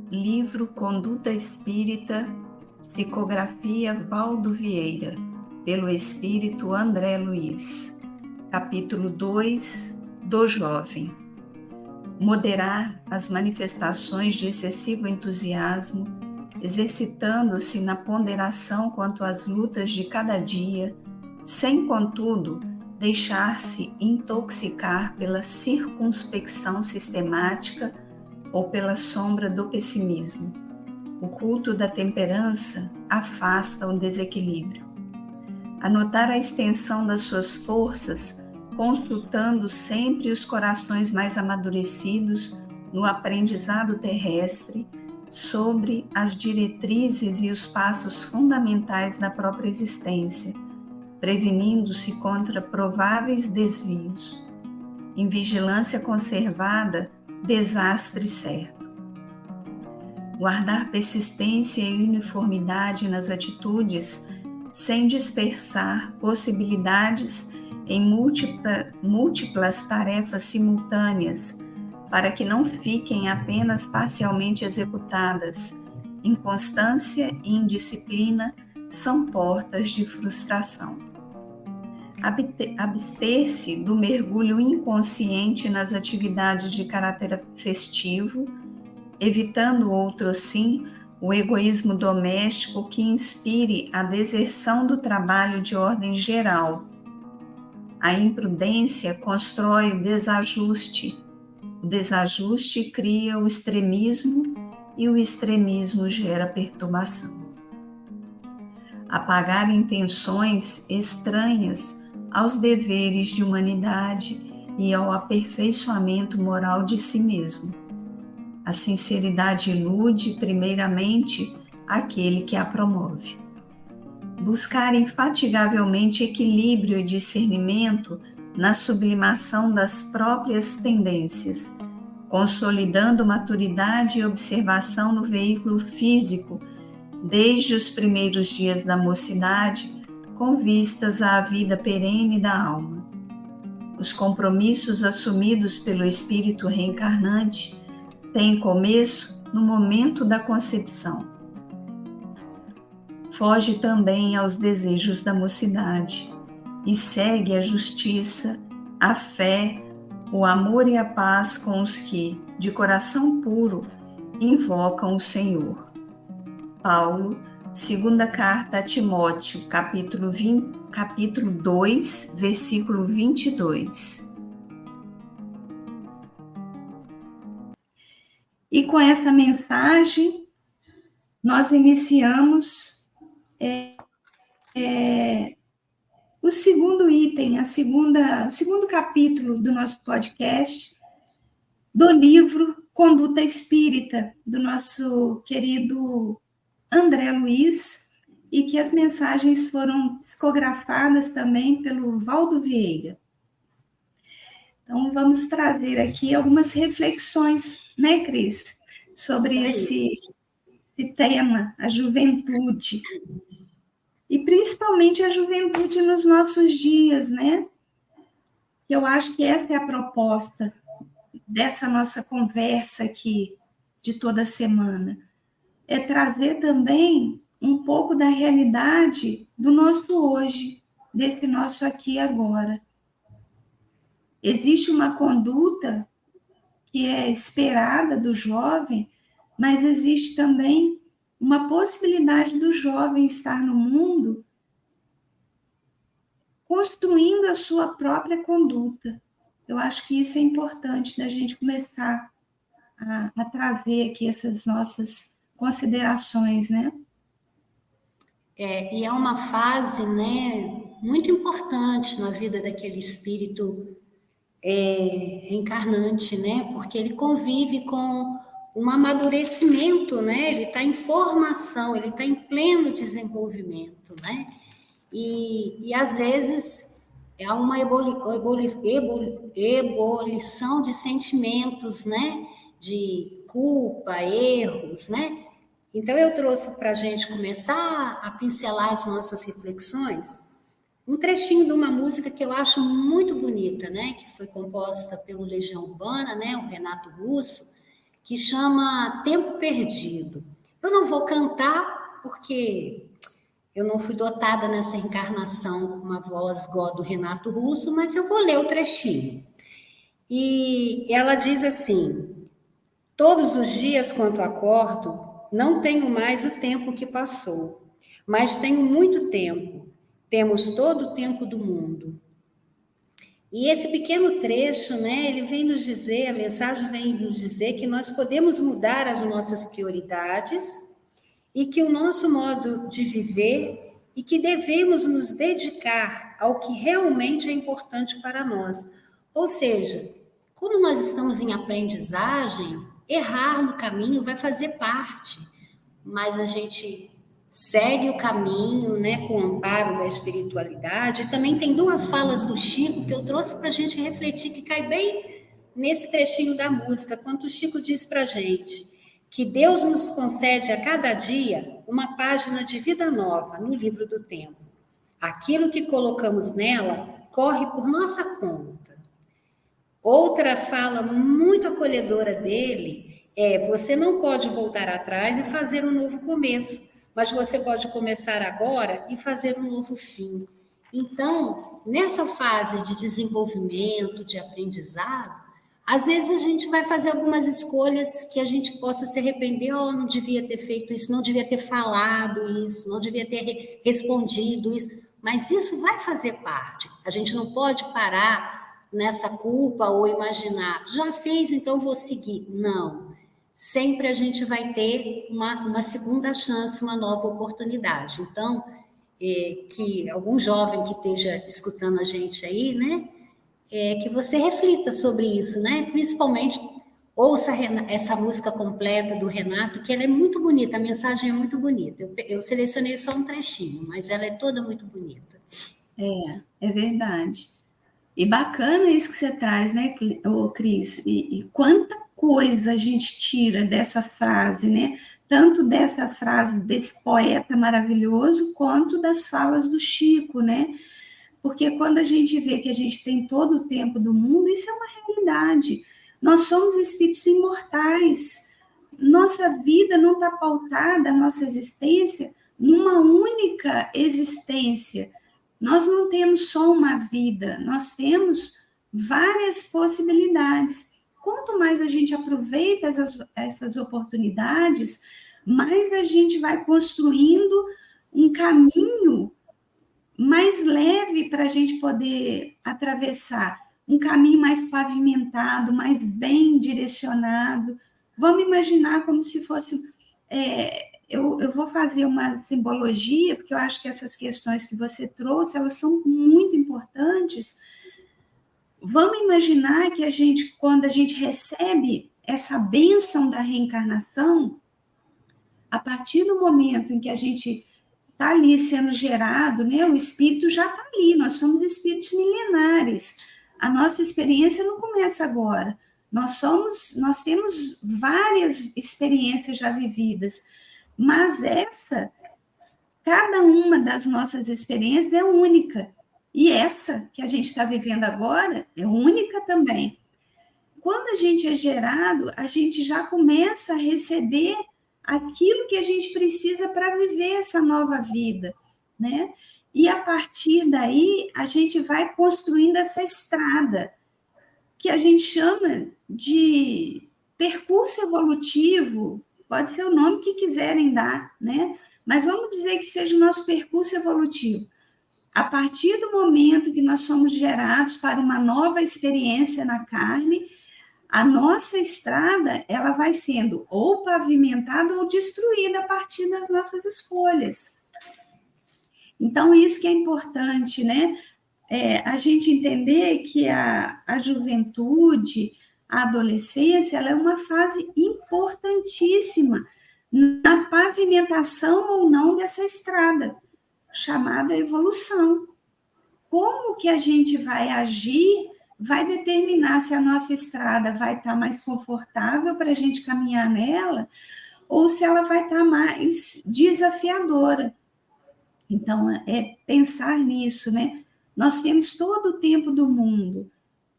Livro Conduta Espírita, Psicografia Valdo Vieira, pelo Espírito André Luiz. Capítulo 2, do Jovem. Moderar as manifestações de excessivo entusiasmo, exercitando-se na ponderação quanto às lutas de cada dia, sem, contudo, deixar-se intoxicar pela circunspecção sistemática ou pela sombra do pessimismo. O culto da temperança afasta o desequilíbrio. Anotar a extensão das suas forças, consultando sempre os corações mais amadurecidos no aprendizado terrestre sobre as diretrizes e os passos fundamentais da própria existência, prevenindo-se contra prováveis desvios. Em vigilância conservada, desastre certo. Guardar persistência e uniformidade nas atitudes, sem dispersar possibilidades em múltiplas tarefas simultâneas, para que não fiquem apenas parcialmente executadas. Inconstância e indisciplina são portas de frustração. Abster-se do mergulho inconsciente nas atividades de caráter festivo, evitando outrossim o egoísmo doméstico que inspire a deserção do trabalho de ordem geral. A imprudência constrói o desajuste cria o extremismo e o extremismo gera perturbação. Apagar intenções estranhas aos deveres de humanidade e ao aperfeiçoamento moral de si mesmo. A sinceridade ilude, primeiramente, aquele que a promove. Buscar infatigavelmente equilíbrio e discernimento na sublimação das próprias tendências, consolidando maturidade e observação no veículo físico, desde os primeiros dias da mocidade, com vistas à vida perene da alma. Os compromissos assumidos pelo espírito reencarnante têm começo no momento da concepção. Foge também aos desejos da mocidade e segue a justiça, a fé, o amor e a paz com os que, de coração puro, invocam o Senhor. Paulo, segunda carta a Timóteo, capítulo 2, versículo 22. E com essa mensagem, nós iniciamos o segundo item, o segundo capítulo do nosso podcast, do livro Conduta Espírita, do nosso querido André Luiz, e que as mensagens foram psicografadas também pelo Valdo Vieira. Então, vamos trazer aqui algumas reflexões, né, Cris, sobre esse tema, a juventude. E principalmente a juventude nos nossos dias, né? Eu acho que essa é a proposta dessa nossa conversa aqui, de toda semana. É trazer também um pouco da realidade do nosso hoje, desse nosso aqui e agora. Existe uma conduta que é esperada do jovem, mas existe também uma possibilidade do jovem estar no mundo construindo a sua própria conduta. Eu acho que isso é importante da gente começar a trazer aqui essas nossas considerações, né? E é uma fase, né, muito importante na vida daquele espírito reencarnante, né, porque ele convive com um amadurecimento, né, ele está em formação, ele está em pleno desenvolvimento, né, e às vezes há uma ebulição de sentimentos, né, de culpa, erros, né. Então, eu trouxe para a gente começar a pincelar as nossas reflexões um trechinho de uma música que eu acho muito bonita, né? Que foi composta pelo Legião Urbana, né? O Renato Russo, que chama Tempo Perdido. Eu não vou cantar, porque eu não fui dotada nessa encarnação com uma voz igual a do Renato Russo, mas eu vou ler o trechinho. E ela diz assim: todos os dias, quando acordo, não tenho mais o tempo que passou, mas tenho muito tempo. Temos todo o tempo do mundo. E esse pequeno trecho, né, ele vem nos dizer, a mensagem vem nos dizer que nós podemos mudar as nossas prioridades e que o nosso modo de viver e que devemos nos dedicar ao que realmente é importante para nós. Ou seja, quando nós estamos em aprendizagem, errar no caminho vai fazer parte, mas a gente segue o caminho, né, com o amparo da espiritualidade. E também tem duas falas do Chico que eu trouxe para a gente refletir, que cai bem nesse trechinho da música, quando o Chico diz para a gente que Deus nos concede a cada dia uma página de vida nova no livro do tempo. Aquilo que colocamos nela corre por nossa conta. Outra fala muito acolhedora dele é: você não pode voltar atrás e fazer um novo começo, mas você pode começar agora e fazer um novo fim. Então, nessa fase de desenvolvimento, de aprendizado, às vezes a gente vai fazer algumas escolhas que a gente possa se arrepender: oh, não devia ter feito isso, não devia ter falado isso, não devia ter respondido isso, mas isso vai fazer parte. A gente não pode parar nessa culpa ou imaginar, já fez, então vou seguir. Não. Sempre a gente vai ter uma segunda chance, uma nova oportunidade. Então, que algum jovem que esteja escutando a gente aí, né, que você reflita sobre isso, né? Principalmente, ouça essa música completa do Renato, que ela é muito bonita, a mensagem é muito bonita. Eu selecionei só um trechinho, mas ela é toda muito bonita. É verdade. E bacana isso que você traz, né, Cris? E quanta coisa a gente tira dessa frase, né? Tanto dessa frase desse poeta maravilhoso, quanto das falas do Chico, né? Porque quando a gente vê que a gente tem todo o tempo do mundo, isso é uma realidade. Nós somos espíritos imortais. Nossa vida não está pautada, a nossa existência, numa única existência. Nós não temos só uma vida, nós temos várias possibilidades. Quanto mais a gente aproveita essas oportunidades, mais a gente vai construindo um caminho mais leve para a gente poder atravessar, um caminho mais pavimentado, mais bem direcionado. Vamos imaginar como se fosse... eu vou fazer uma simbologia, porque eu acho que essas questões que você trouxe, elas são muito importantes. Vamos imaginar que quando a gente recebe essa bênção da reencarnação, a partir do momento em que a gente está ali sendo gerado, né, o espírito já está ali, nós somos espíritos milenares. A nossa experiência não começa agora. Nós temos várias experiências já vividas, mas cada uma das nossas experiências é única. E essa que a gente está vivendo agora é única também. Quando a gente é gerado, a gente já começa a receber aquilo que a gente precisa para viver essa nova vida, né? E a partir daí, a gente vai construindo essa estrada, que a gente chama de percurso evolutivo, pode ser o nome que quiserem dar, né? Mas vamos dizer que seja o nosso percurso evolutivo. A partir do momento que nós somos gerados para uma nova experiência na carne, a nossa estrada, ela vai sendo ou pavimentada ou destruída a partir das nossas escolhas. Então, isso que é importante, né? A gente entender que a juventude, a adolescência, ela é uma fase importantíssima na pavimentação ou não dessa estrada, chamada evolução. Como que a gente vai agir vai determinar se a nossa estrada vai estar mais confortável para a gente caminhar nela ou se ela vai estar mais desafiadora. Então, é pensar nisso, né? Nós temos todo o tempo do mundo.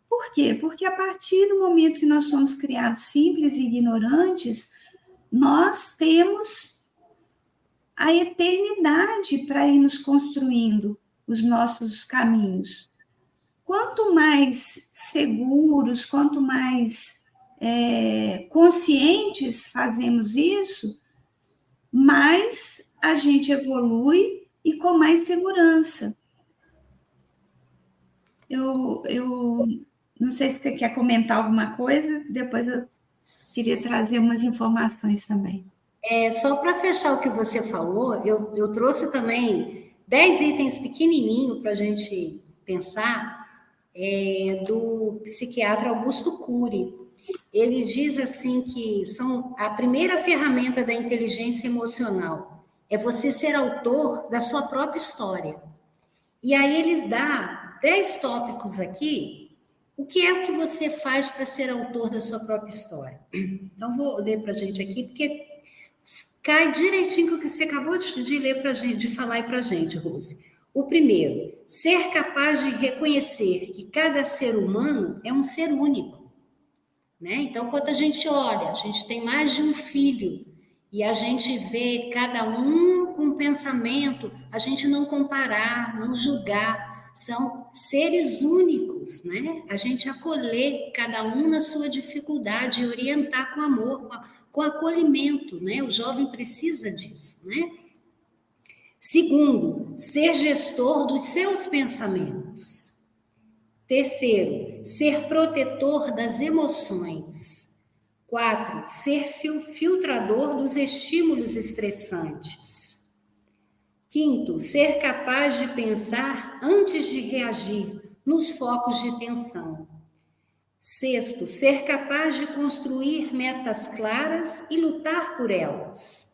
Por quê? Porque a partir do momento que nós somos criados simples e ignorantes, nós temos a eternidade para ir nos construindo os nossos caminhos. Quanto mais seguros, quanto mais conscientes fazemos isso, mais a gente evolui e com mais segurança. Eu não sei se você quer comentar alguma coisa, depois eu queria trazer umas informações também. Só para fechar o que você falou, eu trouxe também 10 itens pequenininhos para a gente pensar, do psiquiatra Augusto Cury. Ele diz assim que são a primeira ferramenta da inteligência emocional é você ser autor da sua própria história. E aí eles dão 10 tópicos aqui. O que é que você faz para ser autor da sua própria história? Então, vou ler para a gente aqui, porque cai direitinho com o que você acabou de ler para a gente, de falar aí para a gente, Rose. O primeiro, ser capaz de reconhecer que cada ser humano é um ser único. Né? Então, quando a gente olha, a gente tem mais de um filho, e a gente vê cada um com um pensamento, a gente não comparar, não julgar, são seres únicos, né? A gente acolher cada um na sua dificuldade e orientar com amor, com acolhimento, né? O jovem precisa disso, né? Segundo, ser gestor dos seus pensamentos. Terceiro, ser protetor das emoções. 4, ser filtrador dos estímulos estressantes. 5, ser capaz de pensar antes de reagir nos focos de tensão. 6, ser capaz de construir metas claras e lutar por elas.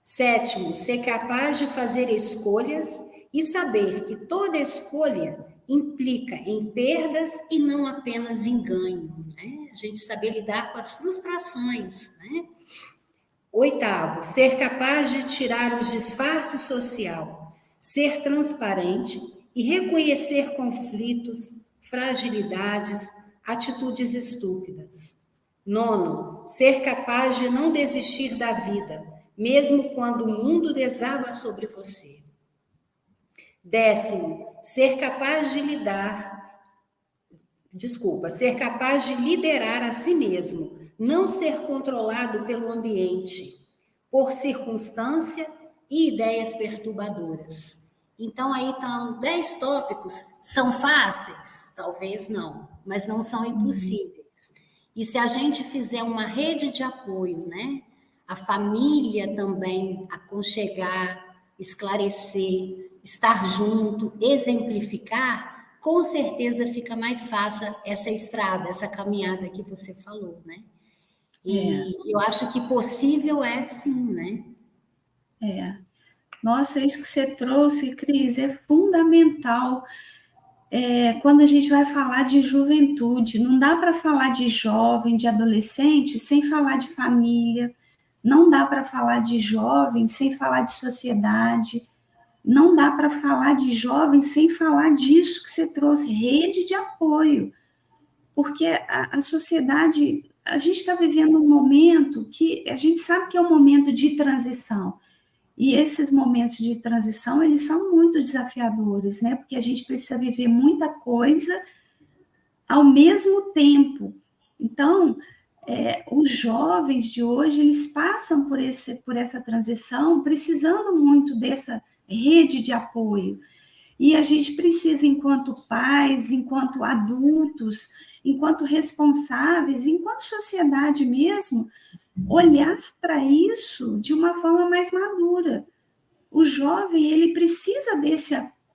7, ser capaz de fazer escolhas e saber que toda escolha implica em perdas e não apenas em ganho, né? A gente saber lidar com as frustrações, né? 8, ser capaz de tirar os disfarces social, ser transparente e reconhecer conflitos, fragilidades, atitudes estúpidas. 9, ser capaz de não desistir da vida, mesmo quando o mundo desaba sobre você. 10, ser capaz de liderar a si mesmo, não ser controlado pelo ambiente, por circunstância e ideias perturbadoras. Então, aí estão 10 tópicos. São fáceis? Talvez não, mas não são impossíveis. E se a gente fizer uma rede de apoio, né? A família também aconchegar, esclarecer, estar junto, exemplificar, com certeza fica mais fácil essa estrada, essa caminhada que você falou, né? E eu acho que possível é sim, né? Nossa, isso que você trouxe, Cris, é fundamental. Quando a gente vai falar de juventude, não dá para falar de jovem, de adolescente, sem falar de família, não dá para falar de jovem sem falar de sociedade, não dá para falar de jovem sem falar disso que você trouxe, rede de apoio, porque a sociedade, a gente está vivendo um momento que a gente sabe que é um momento de transição, e esses momentos de transição, eles são muito desafiadores, né? Porque a gente precisa viver muita coisa ao mesmo tempo. Então, os jovens de hoje, eles passam por essa transição, precisando muito dessa rede de apoio. E a gente precisa, enquanto pais, enquanto adultos, enquanto responsáveis, enquanto sociedade mesmo, olhar para isso de uma forma mais madura. O jovem, ele precisa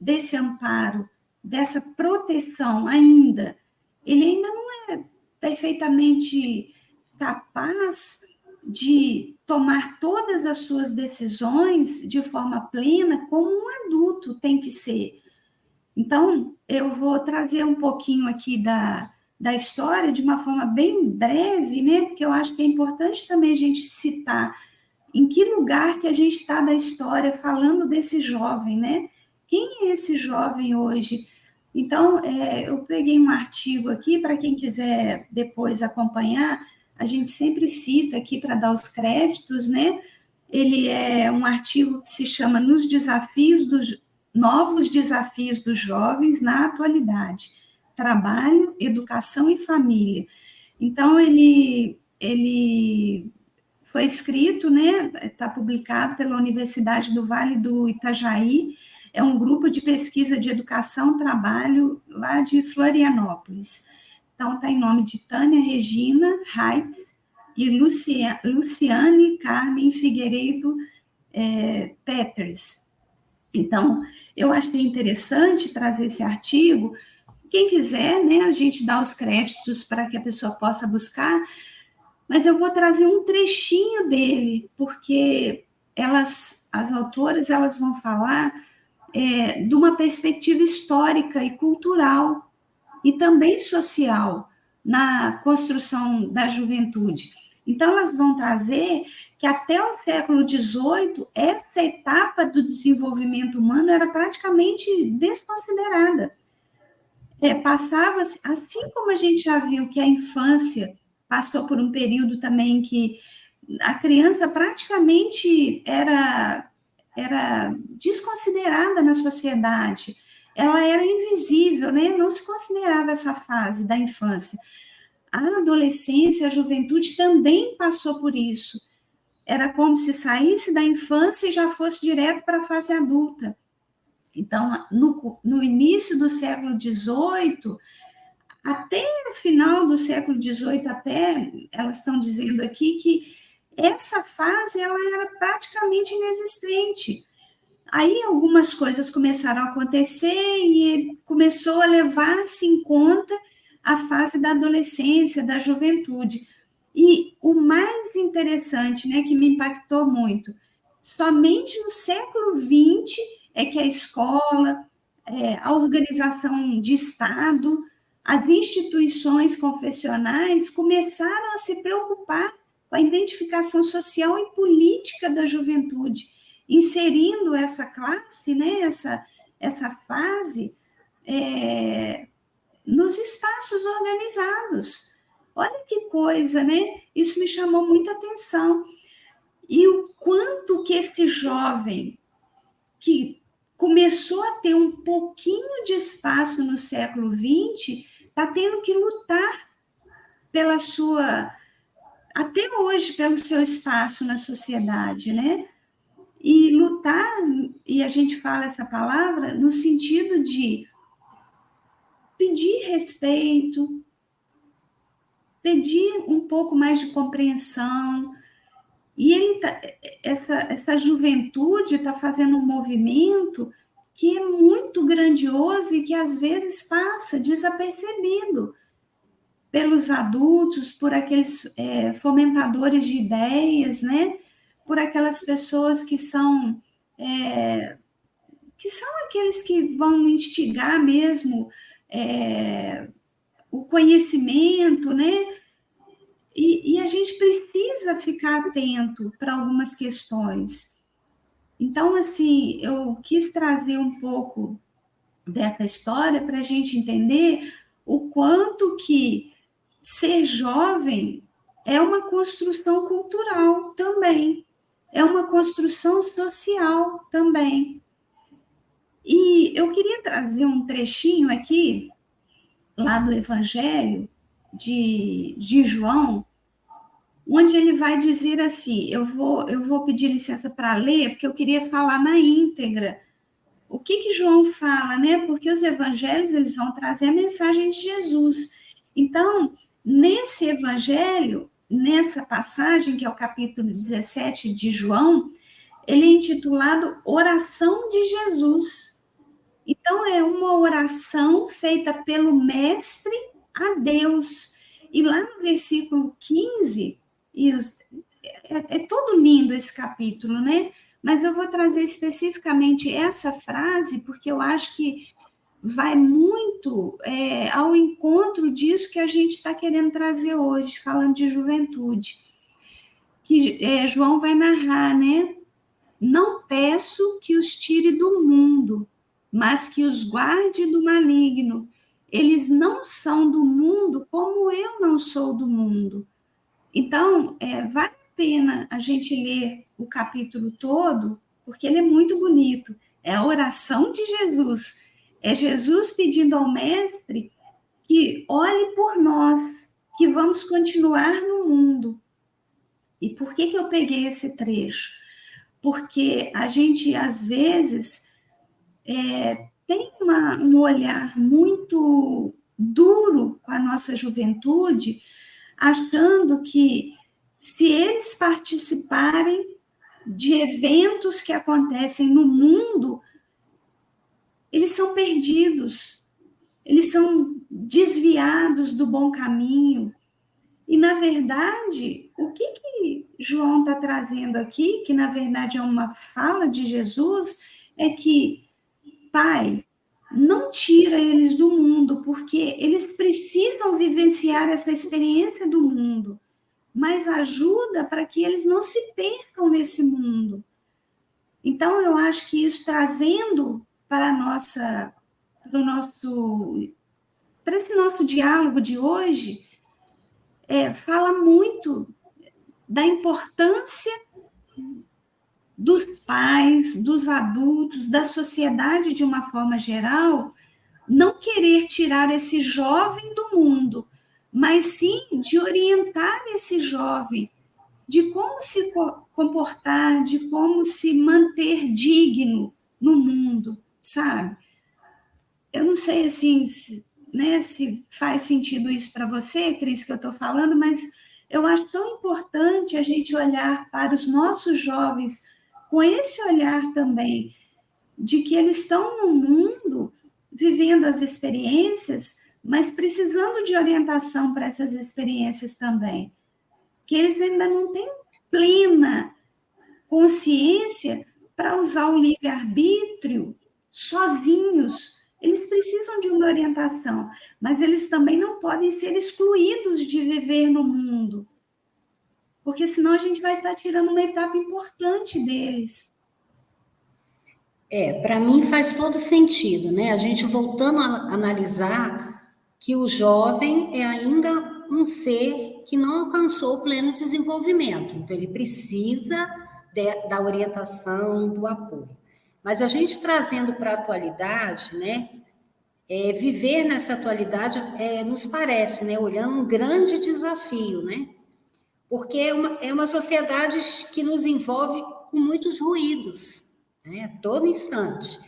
desse amparo, dessa proteção ainda. Ele ainda não é perfeitamente capaz de tomar todas as suas decisões de forma plena, como um adulto tem que ser. Então, eu vou trazer um pouquinho aqui da história de uma forma bem breve, né? Porque eu acho que é importante também a gente citar em que lugar que a gente está da história falando desse jovem, né? Quem é esse jovem hoje? Então, eu peguei um artigo aqui, para quem quiser depois acompanhar, a gente sempre cita aqui para dar os créditos, né? Ele é um artigo que se chama Novos Desafios dos Jovens na Atualidade, Trabalho, Educação e Família. Então, ele foi escrito, né? Está publicado pela Universidade do Vale do Itajaí, é um grupo de pesquisa de educação, trabalho lá de Florianópolis. Então, está em nome de Tânia Regina Reitz e Luciane Carmen Figueiredo Peters. Então, eu achei interessante trazer esse artigo. Quem quiser, né, a gente dá os créditos para que a pessoa possa buscar, mas eu vou trazer um trechinho dele, porque as autoras, elas vão falar de uma perspectiva histórica e cultural, e também social, na construção da juventude. Então, elas vão trazer que até o século XVIII, essa etapa do desenvolvimento humano era praticamente desconsiderada. Passava-se, assim como a gente já viu que a infância passou por um período também que a criança praticamente era desconsiderada na sociedade, ela era invisível, né? Não se considerava essa fase da infância. A adolescência, a juventude também passou por isso. Era como se saísse da infância e já fosse direto para a fase adulta. Então, no início do século XVIII, até o final do século XVIII, até, elas estão dizendo aqui que essa fase ela era praticamente inexistente. Aí algumas coisas começaram a acontecer e começou a levar-se em conta a fase da adolescência, da juventude. E o mais interessante, né, que me impactou muito, somente no século XX é que a escola, a organização de Estado, as instituições confessionais começaram a se preocupar com a identificação social e política da juventude, inserindo essa classe, né, essa fase, nos espaços organizados. Olha que coisa, né? Isso me chamou muita atenção. E o quanto que esse jovem que começou a ter um pouquinho de espaço no século XX está tendo que lutar pela sua, até hoje, pelo seu espaço na sociedade, né? E lutar, e a gente fala essa palavra no sentido de pedir respeito, pedir um pouco mais de compreensão. E essa juventude está fazendo um movimento que é muito grandioso e que às vezes passa desapercebido pelos adultos, por aqueles fomentadores de ideias, né? Por aquelas pessoas que são aqueles que vão instigar mesmo o conhecimento, né? E a gente precisa ficar atento para algumas questões. Então, assim, eu quis trazer um pouco dessa história para a gente entender o quanto que ser jovem é uma construção cultural também, é uma construção social também. E eu queria trazer um trechinho aqui, lá do Evangelho de João, onde ele vai dizer assim, eu vou pedir licença para ler, porque eu queria falar na íntegra. O que João fala, né? Porque os evangelhos, eles vão trazer a mensagem de Jesus. Então, nesse evangelho, nessa passagem, que é o capítulo 17 de João, ele é intitulado Oração de Jesus. Então, é uma oração feita pelo Mestre a Deus. E lá no versículo 15, é todo lindo esse capítulo, né? Mas eu vou trazer especificamente essa frase, porque eu acho que vai muito ao encontro disso que a gente está querendo trazer hoje, falando de juventude. Que João vai narrar, né? Não peço que os tire do mundo, mas que os guarde do maligno. Eles não são do mundo, como eu não sou do mundo. Então, vale a pena a gente ler o capítulo todo, porque ele é muito bonito. É a oração de Jesus. É Jesus pedindo ao Mestre que olhe por nós, que vamos continuar no mundo. E por que eu peguei esse trecho? Porque a gente, às vezes, tem um olhar muito duro com a nossa juventude, achando que se eles participarem de eventos que acontecem no mundo, eles são perdidos, eles são desviados do bom caminho. E, na verdade, o que João está trazendo aqui, que na verdade é uma fala de Jesus, é que, Pai, não tira eles do mundo, porque eles precisam vivenciar essa experiência do mundo, mas ajuda para que eles não se percam nesse mundo. Então, eu acho que isso trazendo para esse nosso diálogo de hoje, fala muito da importância dos pais, dos adultos, da sociedade de uma forma geral, não querer tirar esse jovem do mundo, mas sim de orientar esse jovem de como se comportar, de como se manter digno no mundo, sabe? Eu não sei assim, se faz sentido isso para você, Cris, que eu estou falando, mas eu acho tão importante a gente olhar para os nossos jovens com esse olhar também, de que eles estão no mundo vivendo as experiências, mas precisando de orientação para essas experiências também, que eles ainda não têm plena consciência para usar o livre-arbítrio sozinhos. Eles precisam de uma orientação, mas eles também não podem ser excluídos de viver no mundo, porque senão a gente vai estar tirando uma etapa importante deles. Para mim faz todo sentido, né? A gente voltando a analisar que o jovem é ainda um ser que não alcançou o pleno desenvolvimento, então ele precisa da orientação, do apoio. Mas a gente trazendo para a atualidade, né? Viver nessa atualidade nos parece, né? Olhando um grande desafio, né? Porque é uma sociedade que nos envolve com muitos ruídos, né? Todo instante.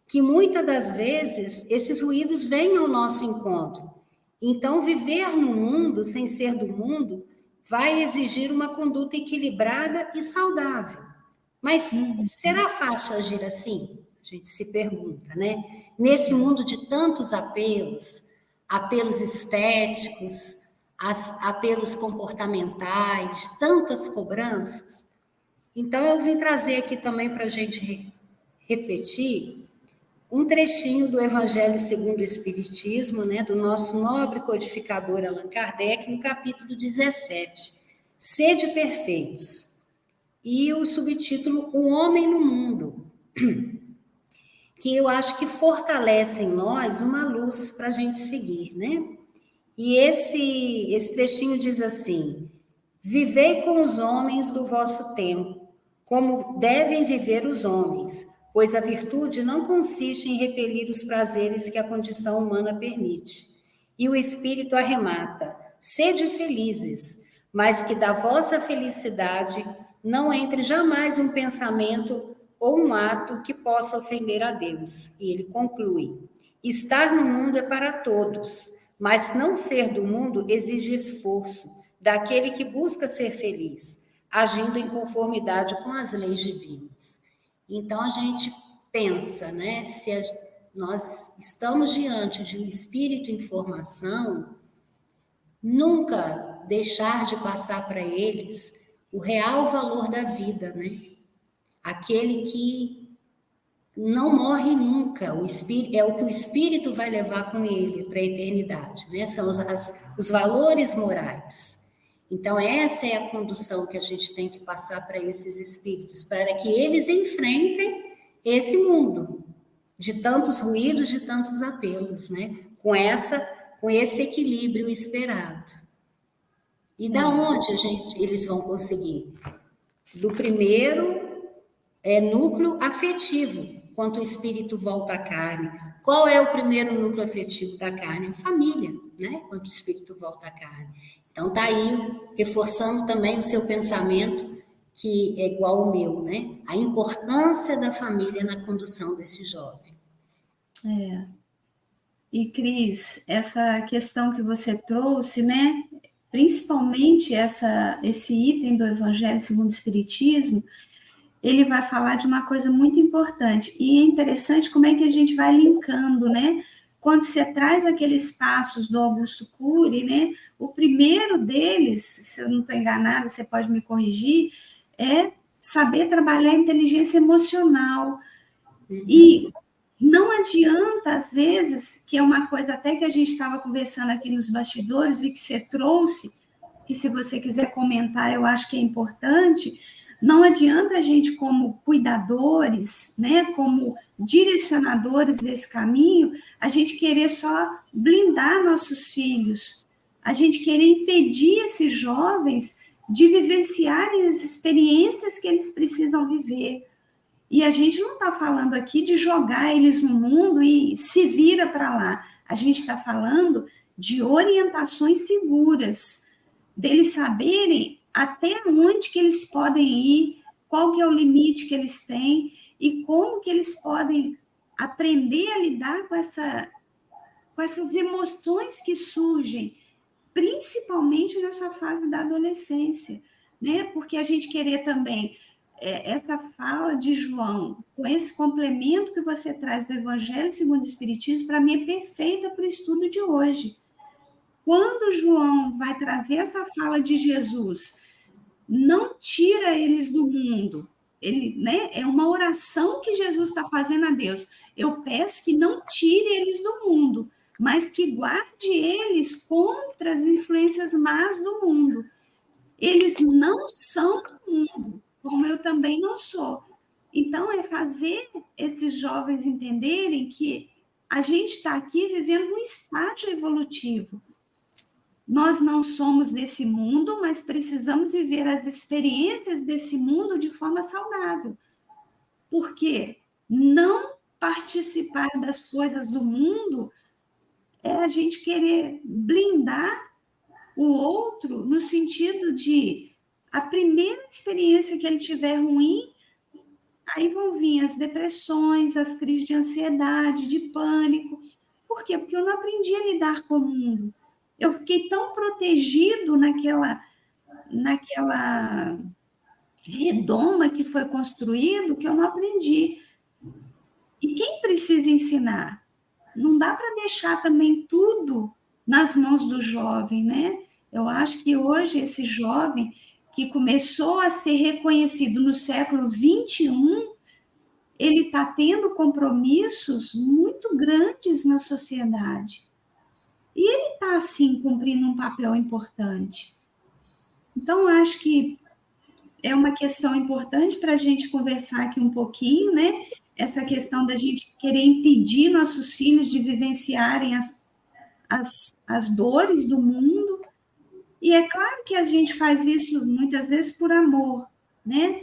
Que muitas das vezes esses ruídos vêm ao nosso encontro. Então, viver no mundo, sem ser do mundo, vai exigir uma conduta equilibrada e saudável. Mas será fácil agir assim? A gente se pergunta, né? Nesse mundo de tantos apelos, apelos estéticos, apelos comportamentais, tantas cobranças. Então, eu vim trazer aqui também para a gente refletir um trechinho do Evangelho segundo o Espiritismo, né, do nosso nobre codificador Allan Kardec, no capítulo 17, Sede Perfeitos, e o subtítulo O Homem no Mundo, que eu acho que fortalece em nós uma luz para a gente seguir, né? E esse trechinho diz assim: Vivei com os homens do vosso tempo, como devem viver os homens, pois a virtude não consiste em repelir os prazeres que a condição humana permite. E o Espírito arremata: sede felizes, mas que da vossa felicidade não entre jamais um pensamento ou um ato que possa ofender a Deus. E ele conclui: estar no mundo é para todos, mas não ser do mundo exige esforço daquele que busca ser feliz, agindo em conformidade com as leis divinas. Então a gente pensa, né, nós estamos diante de um espírito em formação, nunca deixar de passar para eles o real valor da vida, né? Aquele que não morre nunca, o espírito, é o que o espírito vai levar com ele para a eternidade, né? São os valores morais. Então, essa é a condução que a gente tem que passar para esses espíritos, para que eles enfrentem esse mundo de tantos ruídos, de tantos apelos, né? Com esse equilíbrio esperado. E da onde eles vão conseguir? Do primeiro núcleo afetivo, quando o espírito volta à carne. Qual é o primeiro núcleo afetivo da carne? A família, né? Quando o espírito volta à carne. Então, está aí reforçando também o seu pensamento, que é igual ao meu, né? A importância da família na condução desse jovem. E, Cris, essa questão que você trouxe, né? Principalmente esse item do Evangelho segundo o Espiritismo, ele vai falar de uma coisa muito importante. E é interessante como é que a gente vai linkando, né? Quando você traz aqueles passos do Augusto Cury, né? O primeiro deles, se eu não estou enganada, você pode me corrigir, é saber trabalhar a inteligência emocional. E não adianta, às vezes, que é uma coisa até que a gente estava conversando aqui nos bastidores e que você trouxe, que se você quiser comentar, eu acho que é importante. Não adianta a gente, como cuidadores, né, como direcionadores desse caminho, a gente querer só blindar nossos filhos, a gente querer impedir esses jovens de vivenciarem as experiências que eles precisam viver. E a gente não está falando aqui de jogar eles no mundo e se vira para lá. A gente está falando de orientações seguras, deles saberem até onde que eles podem ir, qual que é o limite que eles têm e como que eles podem aprender a lidar com essas emoções que surgem, principalmente nessa fase da adolescência, né? Porque a gente querer também essa fala de João, com esse complemento que você traz do Evangelho segundo o Espiritismo, para mim é perfeita para o estudo de hoje. Quando João vai trazer essa fala de Jesus, não tira eles do mundo, ele, né, é uma oração que Jesus está fazendo a Deus. Eu peço que não tire eles do mundo, mas que guarde eles contra as influências más do mundo. Eles não são do mundo, como eu também não sou. Então, é fazer esses jovens entenderem que a gente está aqui vivendo um estágio evolutivo. Nós não somos desse mundo, mas precisamos viver as experiências desse mundo de forma saudável. Porque não participar das coisas do mundo é a gente querer blindar o outro no sentido de a primeira experiência que ele tiver ruim, aí vão vir as depressões, as crises de ansiedade, de pânico. Por quê? Porque eu não aprendi a lidar com o mundo. Eu fiquei tão protegido naquela redoma que foi construído que eu não aprendi. E quem precisa ensinar? Não dá para deixar também tudo nas mãos do jovem, né? Eu acho que hoje esse jovem que começou a ser reconhecido no século XXI, ele está tendo compromissos muito grandes na sociedade. E ele está, assim, cumprindo um papel importante. Então, acho que é uma questão importante para a gente conversar aqui um pouquinho, né? Essa questão da gente querer impedir nossos filhos de vivenciarem as dores do mundo. E é claro que a gente faz isso muitas vezes por amor, né?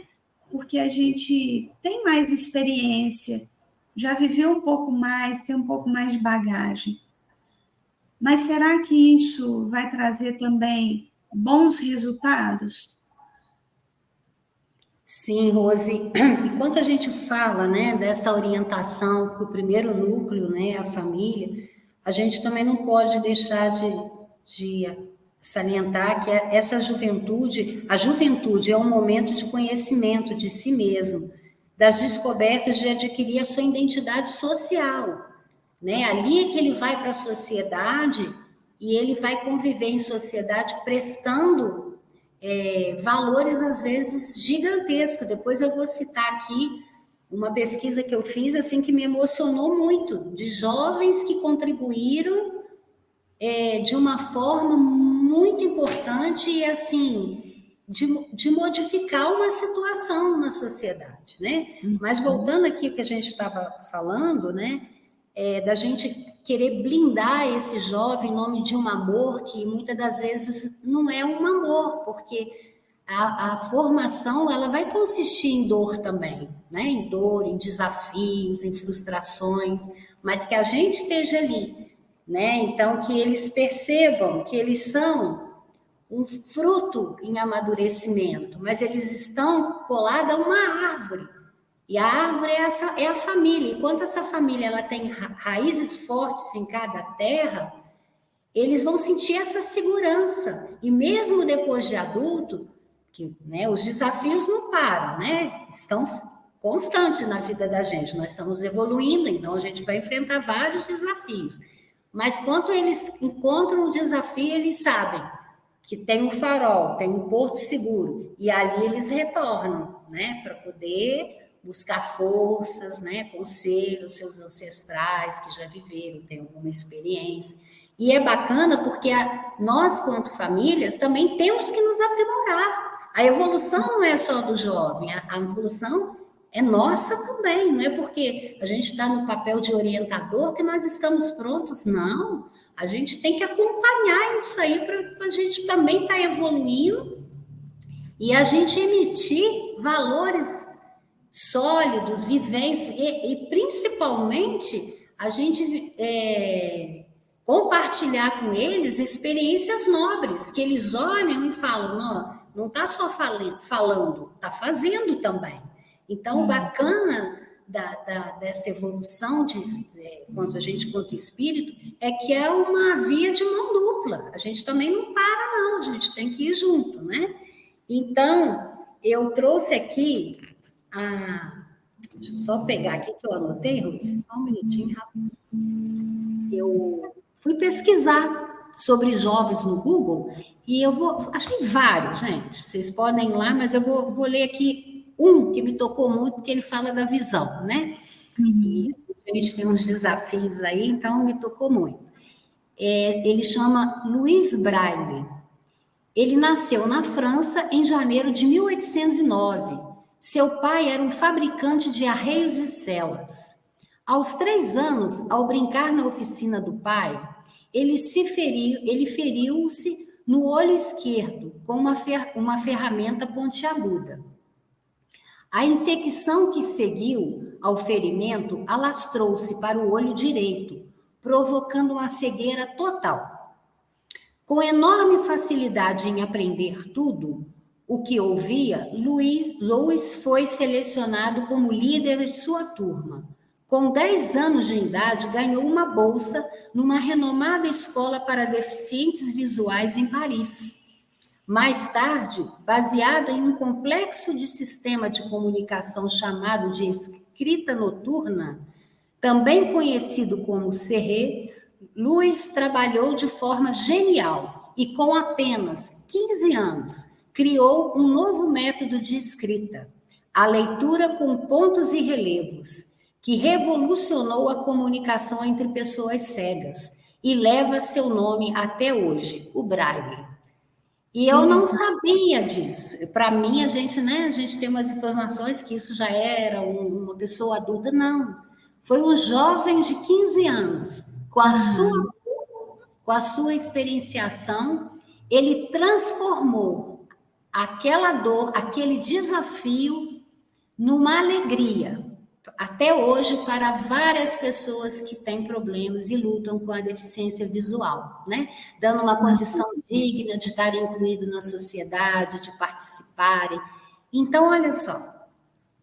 Porque a gente tem mais experiência, já viveu um pouco mais, tem um pouco mais de bagagem. Mas será que isso vai trazer também bons resultados? Sim, Rose. Enquanto a gente fala, né, dessa orientação para o primeiro núcleo, né, a família, a gente também não pode deixar de salientar que essa juventude, a juventude é um momento de conhecimento de si mesmo, das descobertas de adquirir a sua identidade social, né? Ali é que ele vai para a sociedade e ele vai conviver em sociedade prestando valores, às vezes, gigantescos. Depois eu vou citar aqui uma pesquisa que eu fiz, assim, que me emocionou muito, de jovens que contribuíram de uma forma muito importante e, assim, de modificar uma situação, uma sociedade, né? Mas voltando aqui ao que a gente estava falando, né? Da gente querer blindar esse jovem em nome de um amor que muitas das vezes não é um amor, porque a formação ela vai consistir em dor também, né? Em dor, em desafios, em frustrações, mas que a gente esteja ali, né? Então, que eles percebam que eles são um fruto em amadurecimento, mas eles estão colados a uma árvore. E a árvore é a família. Enquanto essa família ela tem raízes fortes fincadas à terra, eles vão sentir essa segurança. E mesmo depois de adulto, que, né, os desafios não param, né? Estão constantes na vida da gente. Nós estamos evoluindo, então a gente vai enfrentar vários desafios. Mas quando eles encontram um desafio, eles sabem que tem um farol, tem um porto seguro. E ali eles retornam, né? Para poder buscar forças, né, conselhos, seus ancestrais que já viveram, têm alguma experiência. E é bacana porque nós, quanto famílias, também temos que nos aprimorar. A evolução não é só do jovem, a evolução é nossa também, não é porque a gente está no papel de orientador que nós estamos prontos, não. A gente tem que acompanhar isso aí para a gente também estar evoluindo e a gente emitir valores sólidos, vivências, e principalmente a gente compartilhar com eles experiências nobres, que eles olham e falam, não está só falando, está fazendo também. Então, o bacana dessa evolução, quanto a gente, quanto espírito, é que é uma via de mão dupla. A gente também não para, não, a gente tem que ir junto, né? Então, eu trouxe aqui deixa eu só pegar aqui que eu anotei, Rússia, só um minutinho rápido. Eu fui pesquisar sobre jovens no Google e achei vários, gente. Vocês podem ir lá, mas eu vou ler aqui um que me tocou muito, porque ele fala da visão, né? E a gente tem uns desafios aí, então me tocou muito. Ele chama Louis Braille. Ele nasceu na França em janeiro de 1809. Seu pai era um fabricante de arreios e celas. Aos 3 anos, ao brincar na oficina do pai, ele feriu-se no olho esquerdo com uma ferramenta pontiaguda. A infecção que seguiu ao ferimento alastrou-se para o olho direito, provocando uma cegueira total. Com enorme facilidade em aprender tudo o que ouvia, Louis foi selecionado como líder de sua turma. Com 10 anos de idade, ganhou uma bolsa numa renomada escola para deficientes visuais em Paris. Mais tarde, baseado em um complexo de sistema de comunicação chamado de escrita noturna, também conhecido como Serré, Louis trabalhou de forma genial e, com apenas 15 anos, criou um novo método de escrita, a leitura com pontos e relevos, que revolucionou a comunicação entre pessoas cegas e leva seu nome até hoje, o Braille. E eu não sabia disso. Para mim, a gente tem umas informações que isso já era uma pessoa adulta. Não. Foi um jovem de 15 anos, com a sua experienciação, ele transformou aquela dor, aquele desafio, numa alegria. Até hoje, para várias pessoas que têm problemas e lutam com a deficiência visual, né? Dando uma condição digna de estarem incluídos na sociedade, de participarem. Então, olha só,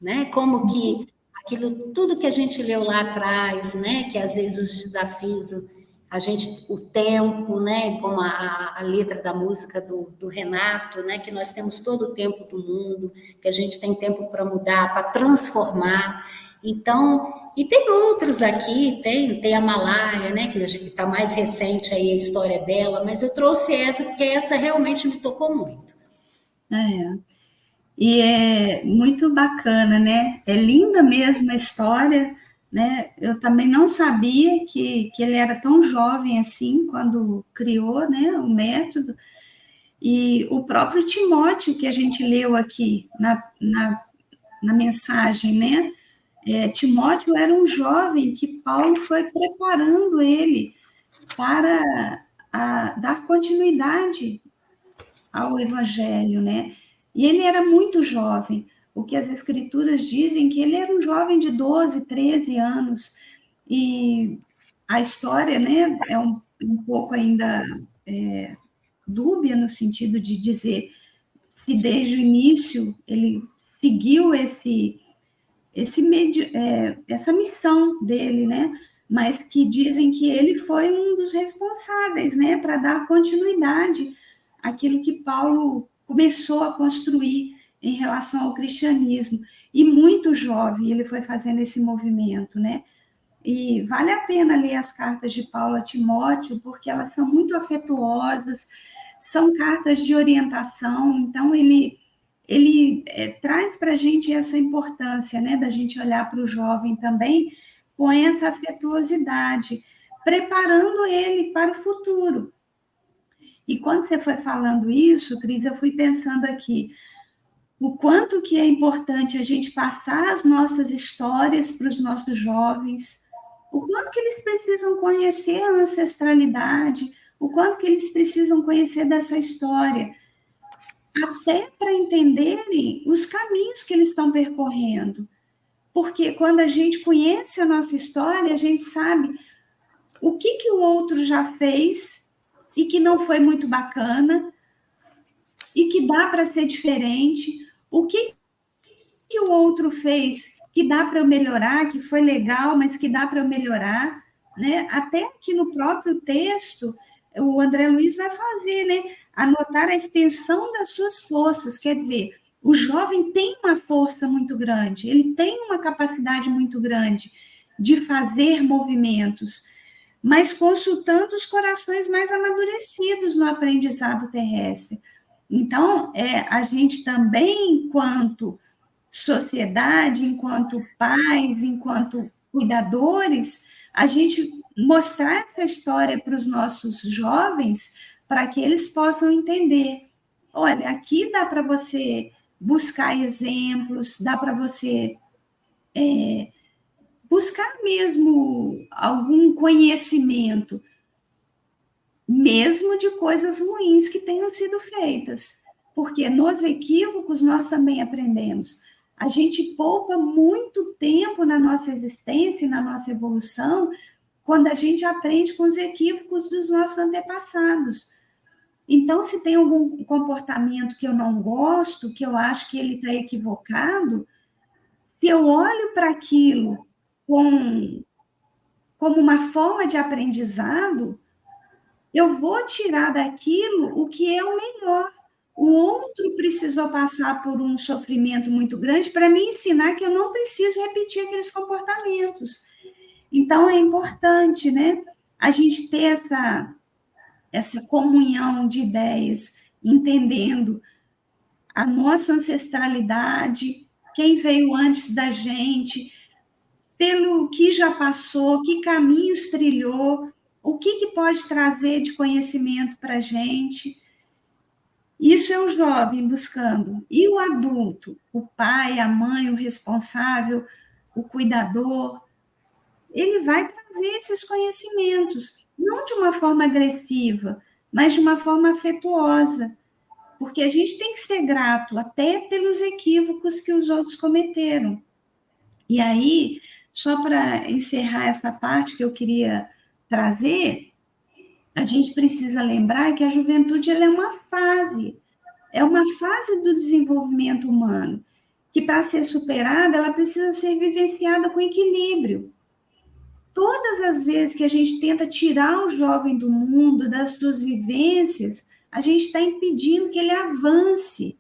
né? Como que tudo que a gente leu lá atrás, né? Que às vezes os desafios, o tempo, né? Como a letra da música do Renato, né? Que nós temos todo o tempo do mundo, que a gente tem tempo para mudar, para transformar. Então, e tem outros aqui, tem a Malaya, né, que está mais recente aí a história dela, mas eu trouxe essa porque essa realmente me tocou muito. E é muito bacana, né? É linda mesmo a história, né? Eu também não sabia que ele era tão jovem assim quando criou, né, o método. E o próprio Timóteo, que a gente leu aqui na mensagem, né? Timóteo era um jovem que Paulo foi preparando ele para dar continuidade ao Evangelho, né? E ele era muito jovem, o que as Escrituras dizem que ele era um jovem de 12, 13 anos, e a história, né, é um pouco ainda dúbia no sentido de dizer se desde o início ele seguiu essa missão dele, né? Mas que dizem que ele foi um dos responsáveis, né, para dar continuidade àquilo que Paulo começou a construir em relação ao cristianismo. E muito jovem ele foi fazendo esse movimento, né? E vale a pena ler as cartas de Paulo a Timóteo, porque elas são muito afetuosas, são cartas de orientação, então ele traz para a gente essa importância, né, da gente olhar para o jovem também com essa afetuosidade, preparando ele para o futuro. E quando você foi falando isso, Cris, eu fui pensando aqui, o quanto que é importante a gente passar as nossas histórias para os nossos jovens, o quanto que eles precisam conhecer a ancestralidade, o quanto que eles precisam conhecer dessa história, até para entenderem os caminhos que eles estão percorrendo. Porque quando a gente conhece a nossa história, a gente sabe o que o outro já fez e que não foi muito bacana e que dá para ser diferente, o que o outro fez que dá para eu melhorar, que foi legal, mas que dá para eu melhorar, né? Até aqui no próprio texto, o André Luiz vai fazer, né? Anotar a extensão das suas forças, quer dizer, o jovem tem uma força muito grande, ele tem uma capacidade muito grande de fazer movimentos, mas consultando os corações mais amadurecidos no aprendizado terrestre. Então, a gente também, enquanto sociedade, enquanto pais, enquanto cuidadores, a gente mostrar essa história para os nossos jovens, para que eles possam entender. Olha, aqui dá para você buscar exemplos, dá para você buscar mesmo algum conhecimento, mesmo de coisas ruins que tenham sido feitas, porque nos equívocos nós também aprendemos. A gente poupa muito tempo na nossa existência e na nossa evolução quando a gente aprende com os equívocos dos nossos antepassados. Então, se tem algum comportamento que eu não gosto, que eu acho que ele está equivocado, se eu olho para aquilo como uma forma de aprendizado, eu vou tirar daquilo o que é o melhor. O outro precisou passar por um sofrimento muito grande para me ensinar que eu não preciso repetir aqueles comportamentos. Então, é importante, né, a gente ter essa comunhão de ideias, entendendo a nossa ancestralidade, quem veio antes da gente, pelo que já passou, que caminhos trilhou, o que pode trazer de conhecimento para a gente. Isso é o jovem buscando. E o adulto, o pai, a mãe, o responsável, o cuidador, ele vai trazer esses conhecimentos, não de uma forma agressiva, mas de uma forma afetuosa, porque a gente tem que ser grato até pelos equívocos que os outros cometeram. E aí, só para encerrar essa parte que eu queria trazer, a gente precisa lembrar que a juventude ela é uma fase do desenvolvimento humano, que para ser superada, ela precisa ser vivenciada com equilíbrio. Todas as vezes que a gente tenta tirar o jovem do mundo, das suas vivências, a gente está impedindo que ele avance,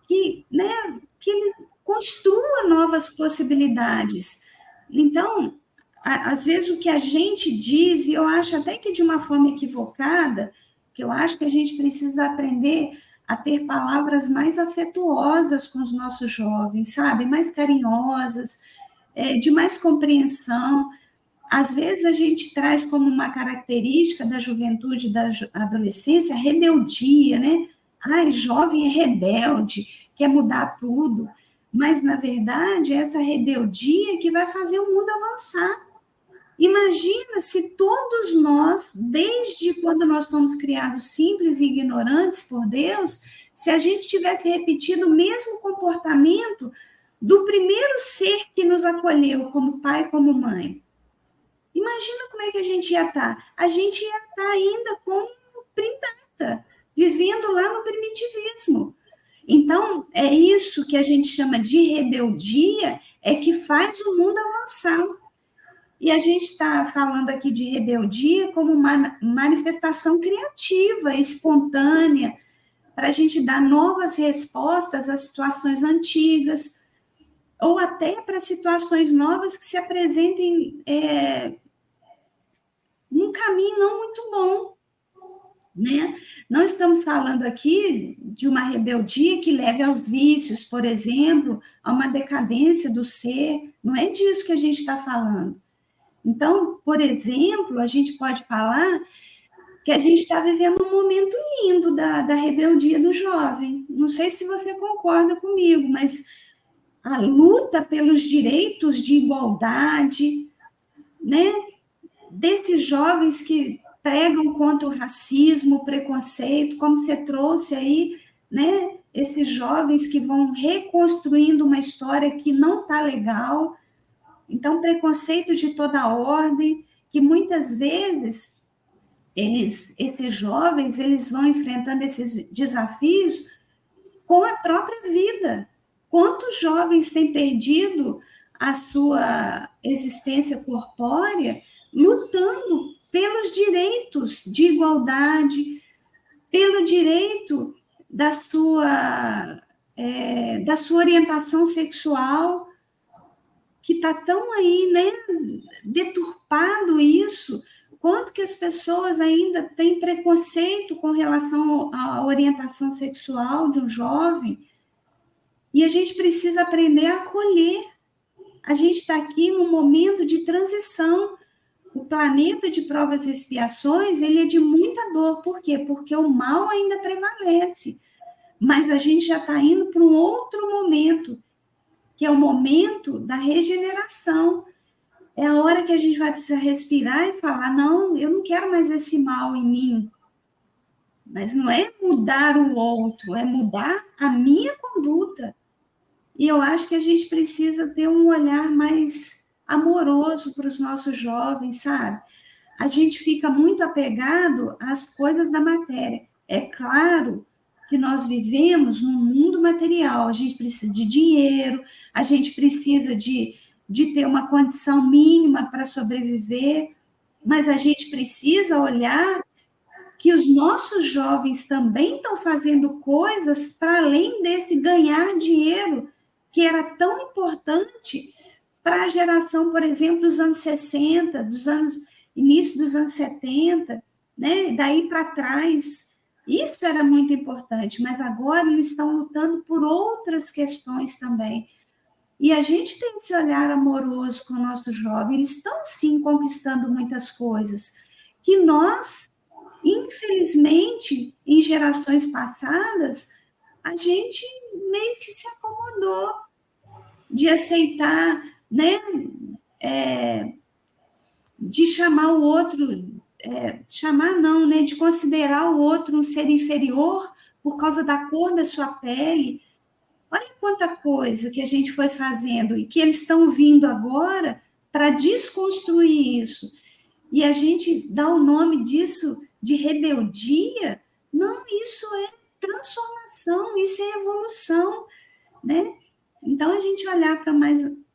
que ele construa novas possibilidades. Então, às vezes o que a gente diz, e eu acho até que de uma forma equivocada, que eu acho que a gente precisa aprender a ter palavras mais afetuosas com os nossos jovens, sabe? Mais carinhosas, de mais compreensão. Às vezes a gente traz como uma característica da juventude, da adolescência, a rebeldia, né? Ai, jovem é rebelde, quer mudar tudo. Mas, na verdade, é essa rebeldia que vai fazer o mundo avançar. Imagina se todos nós, desde quando nós fomos criados simples e ignorantes por Deus, se a gente tivesse repetido o mesmo comportamento do primeiro ser que nos acolheu, como pai, como mãe. Imagina como é que a gente ia estar. A gente ia estar ainda como primata, vivendo lá no primitivismo. Então, é isso que a gente chama de rebeldia, é que faz o mundo avançar. E a gente está falando aqui de rebeldia como uma manifestação criativa, espontânea, para a gente dar novas respostas às situações antigas, ou até para situações novas que se apresentem num caminho não muito bom, né? Não estamos falando aqui de uma rebeldia que leve aos vícios, por exemplo, a uma decadência do ser, não é disso que a gente está falando. Então, por exemplo, a gente pode falar que a gente está vivendo um momento lindo da rebeldia do jovem. Não sei se você concorda comigo, mas a luta pelos direitos de igualdade, né, desses jovens que pregam contra o racismo, o preconceito, como você trouxe aí, né, esses jovens que vão reconstruindo uma história que não está legal. Então, preconceito de toda ordem, que muitas vezes esses jovens, eles vão enfrentando esses desafios com a própria vida. Quantos jovens têm perdido a sua existência corpórea lutando pelos direitos de igualdade, pelo direito da sua orientação sexual, que está tão aí, né, deturpado isso, quanto que as pessoas ainda têm preconceito com relação à orientação sexual de um jovem, e a gente precisa aprender a acolher. A gente está aqui num momento de transição. O planeta de provas e expiações, ele é de muita dor. Por quê? Porque o mal ainda prevalece. Mas a gente já está indo para um outro momento, que é o momento da regeneração. É a hora que a gente vai precisar respirar e falar, não, eu não quero mais esse mal em mim. Mas não é mudar o outro, é mudar a minha conduta. E eu acho que a gente precisa ter um olhar mais amoroso para os nossos jovens, sabe? A gente fica muito apegado às coisas da matéria. É claro que nós vivemos num mundo material, a gente precisa de dinheiro, a gente precisa de ter uma condição mínima para sobreviver, mas a gente precisa olhar que os nossos jovens também estão fazendo coisas para além desse ganhar dinheiro, que era tão importante para a geração, por exemplo, dos anos 60, início dos anos 70, né? Daí para trás. Isso era muito importante, mas agora eles estão lutando por outras questões também. E a gente tem esse olhar amoroso com o nosso jovem, eles estão, sim, conquistando muitas coisas, que nós, infelizmente, em gerações passadas, a gente meio que se acomodou de aceitar, né, de chamar o outro, chamar não, né, de considerar o outro um ser inferior por causa da cor da sua pele. Olha quanta coisa que a gente foi fazendo e que eles estão vindo agora para desconstruir isso. E a gente dá o nome disso de rebeldia. Não, isso é transformação, isso é evolução, né? Então, a gente olhar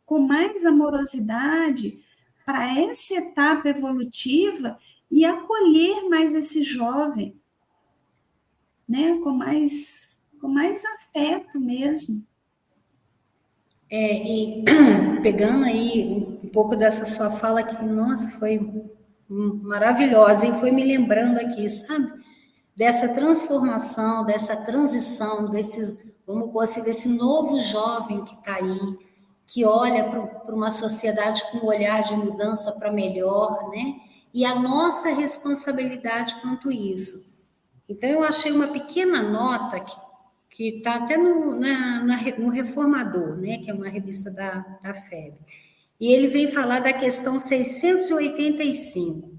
com mais amorosidade para essa etapa evolutiva e acolher mais esse jovem, né? Com mais afeto mesmo. E pegando aí um pouco dessa sua fala que, nossa, foi maravilhosa, e foi me lembrando aqui, sabe? Dessa transformação, dessa transição, desse novo jovem que está aí, que olha para uma sociedade com um olhar de mudança para melhor, né? E a nossa responsabilidade quanto isso. Então, eu achei uma pequena nota que está até no Reformador, né? Que é uma revista da FEB. E ele vem falar da questão 685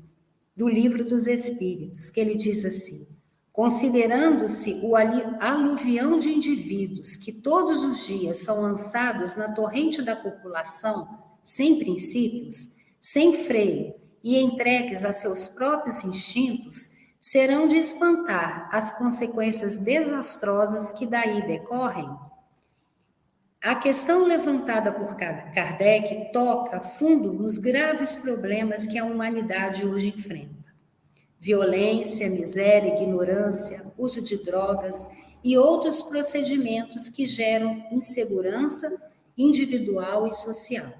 do Livro dos Espíritos, que ele diz assim: considerando-se o aluvião de indivíduos que todos os dias são lançados na torrente da população, sem princípios, sem freio e entregues a seus próprios instintos, serão de espantar as consequências desastrosas que daí decorrem. A questão levantada por Kardec toca fundo nos graves problemas que a humanidade hoje enfrenta. Violência, miséria, ignorância, uso de drogas e outros procedimentos que geram insegurança individual e social.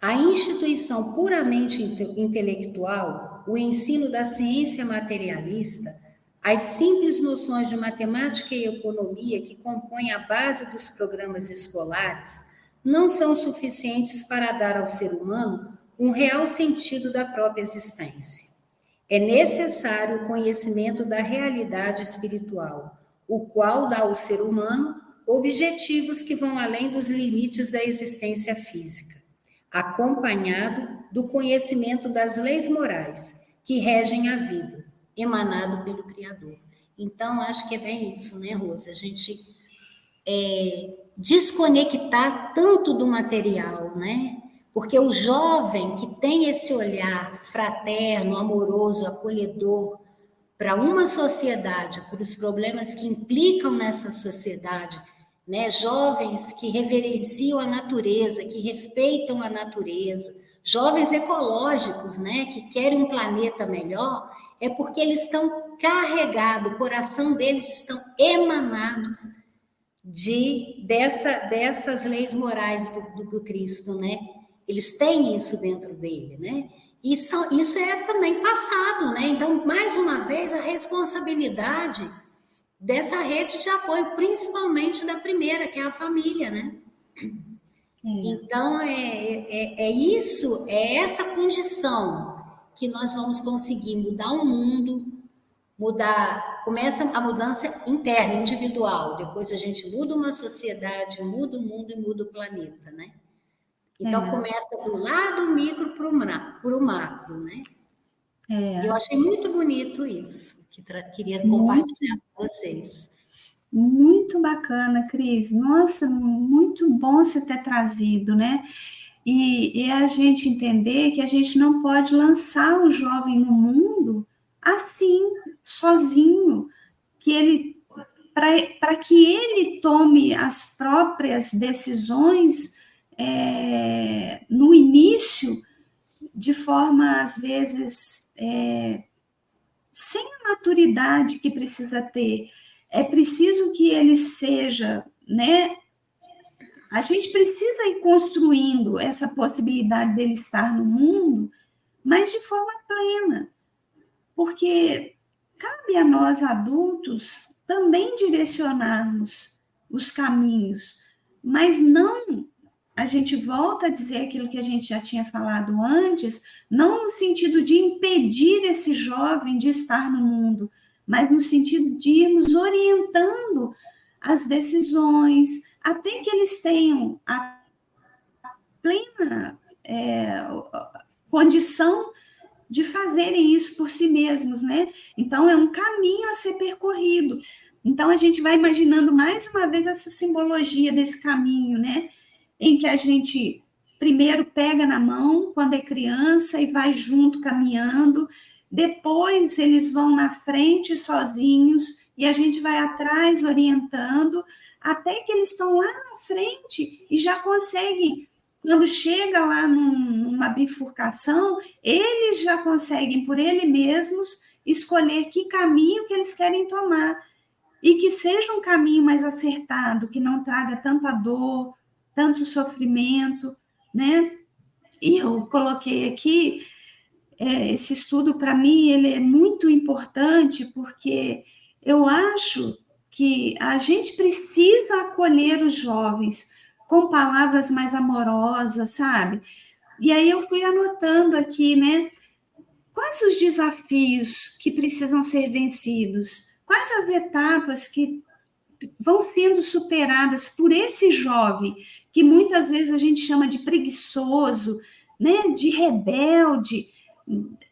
A instituição puramente intelectual, o ensino da ciência materialista, as simples noções de matemática e economia que compõem a base dos programas escolares não são suficientes para dar ao ser humano um real sentido da própria existência. É necessário o conhecimento da realidade espiritual, o qual dá ao ser humano objetivos que vão além dos limites da existência física, acompanhado do conhecimento das leis morais que regem a vida, emanado pelo Criador. Então, acho que é bem isso, né, Rosa? A gente desconectar tanto do material, né? Porque o jovem que tem esse olhar fraterno, amoroso, acolhedor para uma sociedade, para os problemas que implicam nessa sociedade, né? Jovens que reverenciam a natureza, que respeitam a natureza, jovens ecológicos, né? Que querem um planeta melhor, é porque eles estão carregados, o coração deles estão emanados dessas leis morais do Cristo, né? Eles têm isso dentro dele, né? Isso é também passado, né? Então, mais uma vez, a responsabilidade dessa rede de apoio, principalmente da primeira, que é a família, né? Então, isso, é essa condição que nós vamos conseguir mudar o mundo, começa a mudança interna, individual, depois a gente muda uma sociedade, muda o mundo e muda o planeta, né? Então, começa do lado micro para o macro, né? Eu achei muito bonito isso, que queria compartilhar com vocês. Muito bacana, Cris. Nossa, muito bom você ter trazido, né? E a gente entender que a gente não pode lançar o jovem no mundo assim, sozinho, para que ele tome as próprias decisões no início, de forma, às vezes, sem a maturidade que precisa ter. É preciso que ele seja, né? A gente precisa ir construindo essa possibilidade dele estar no mundo, mas de forma plena, porque cabe a nós, adultos, também direcionarmos os caminhos, mas não, a gente volta a dizer aquilo que a gente já tinha falado antes, não no sentido de impedir esse jovem de estar no mundo, mas no sentido de irmos orientando as decisões, até que eles tenham a plena condição de fazerem isso por si mesmos, né? Então, é um caminho a ser percorrido. Então, a gente vai imaginando mais uma vez essa simbologia desse caminho, né? Em que a gente primeiro pega na mão quando é criança e vai junto caminhando, depois eles vão na frente sozinhos e a gente vai atrás orientando, até que eles estão lá na frente e já conseguem. Quando chega lá numa bifurcação, eles já conseguem, por eles mesmos, escolher que caminho que eles querem tomar. E que seja um caminho mais acertado, que não traga tanta dor, tanto sofrimento, né? E eu coloquei aqui, esse estudo, para mim, ele é muito importante, porque eu acho que a gente precisa acolher os jovens com palavras mais amorosas, sabe? E aí eu fui anotando aqui, né? Quais os desafios que precisam ser vencidos? Quais as etapas que vão sendo superadas por esse jovem, que muitas vezes a gente chama de preguiçoso, né, de rebelde,